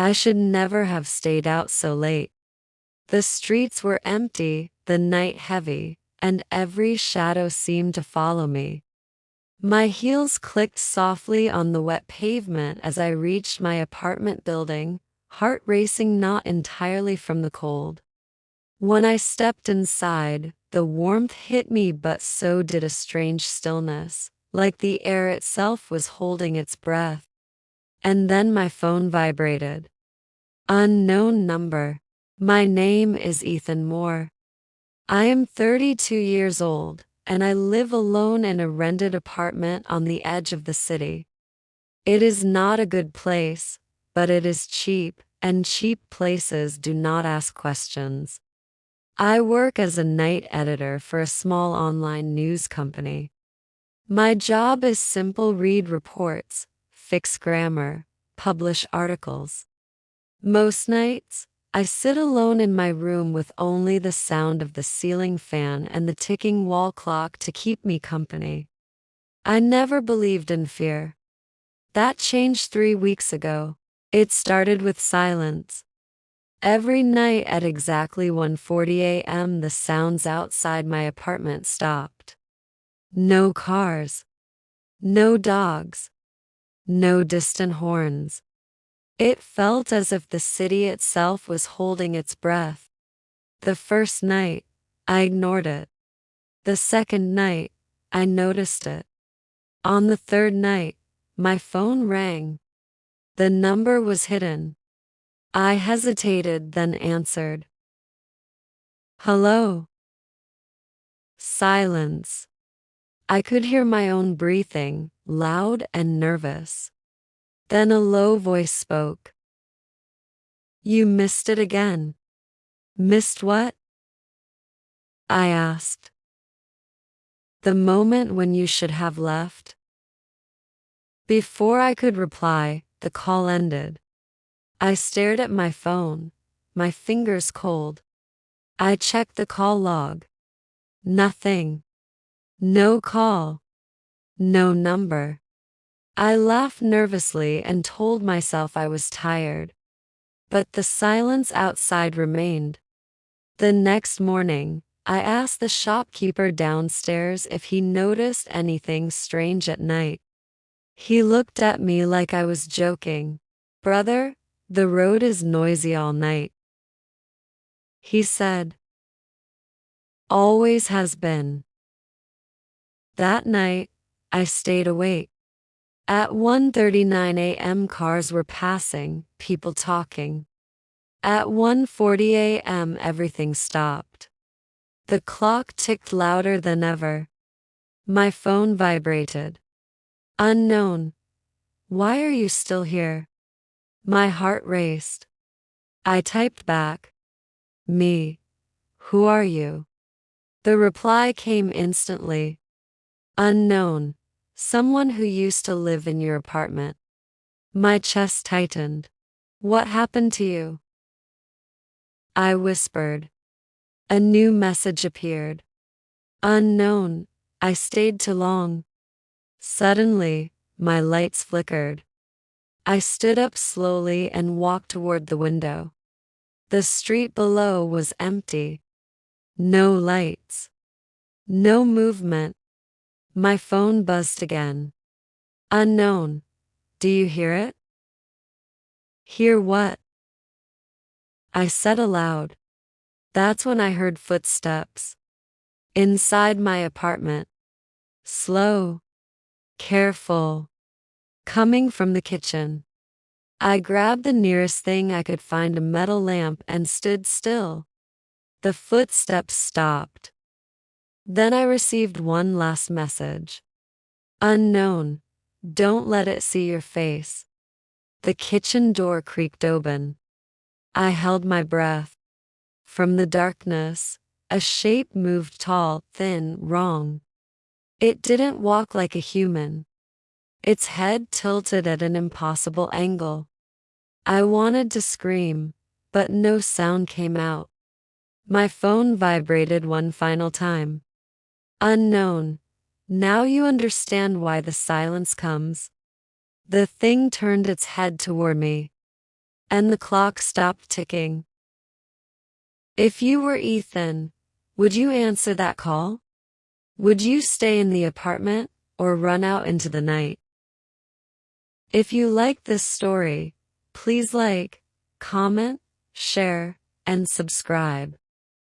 I should never have stayed out so late. The streets were empty, the night heavy, and every shadow seemed to follow me. My heels clicked softly on the wet pavement as I reached my apartment building, heart racing not entirely from the cold. When I stepped inside, the warmth hit me, but so did a strange stillness, like the air itself was holding its breath. And then my phone vibrated. Unknown number. My name is Ethan Moore. I am 32 years old, and I live alone in a rented apartment on the edge of the city. It is not a good place, but it is cheap, and cheap places do not ask questions. I work as a night editor for a small online news company. My job is simple: read reports, fix grammar, publish articles. Most nights, I sit alone in my room with only the sound of the ceiling fan and the ticking wall clock to keep me company. I never believed in fear. That changed 3 weeks ago. It started with silence. Every night at exactly 1:40 a.m., the sounds outside my apartment stopped. No cars. No dogs. No distant horns. It felt as if the city itself was holding its breath. The first night, I ignored it. The second night, I noticed it. On the third night, my phone rang. The number was hidden. I hesitated, then answered. Hello. Silence. I could hear my own breathing, loud and nervous. Then a low voice spoke. You missed it again. Missed what? I asked. The moment when you should have left. Before I could reply, the call ended. I stared at my phone, my fingers cold. I checked the call log. Nothing. No call. No number. I laughed nervously and told myself I was tired. But the silence outside remained. The next morning, I asked the shopkeeper downstairs if he noticed anything strange at night. He looked at me like I was joking. Brother, the road is noisy all night. He said. Always has been. That night, I stayed awake. At 1:39 a.m. cars were passing, people talking. At 1:40 a.m. everything stopped. The clock ticked louder than ever. My phone vibrated. Unknown. Why are you still here? My heart raced. I typed back. Me. Who are you? The reply came instantly. Unknown. Someone who used to live in your apartment. My chest tightened. What happened to you? I whispered. A new message appeared. Unknown. I stayed too long. Suddenly, my lights flickered. I stood up slowly and walked toward the window. The street below was empty. No lights. No movement. My phone buzzed again. Unknown. Do you hear it? Hear what? I said aloud. That's when I heard footsteps. Inside my apartment. Slow. Careful. Coming from the kitchen. I grabbed the nearest thing I could find, a metal lamp, and stood still. The footsteps stopped. Then I received one last message. Unknown. Don't let it see your face. The kitchen door creaked open. I held my breath. From the darkness, a shape moved, tall, thin, wrong. It didn't walk like a human. Its head tilted at an impossible angle. I wanted to scream, but no sound came out. My phone vibrated one final time. Unknown. Now you understand why the silence comes. The thing turned its head toward me. and the clock stopped ticking. If you were Ethan, would you answer that call? Would you stay in the apartment or run out into the night? If you like this story, please like, comment, share, and subscribe.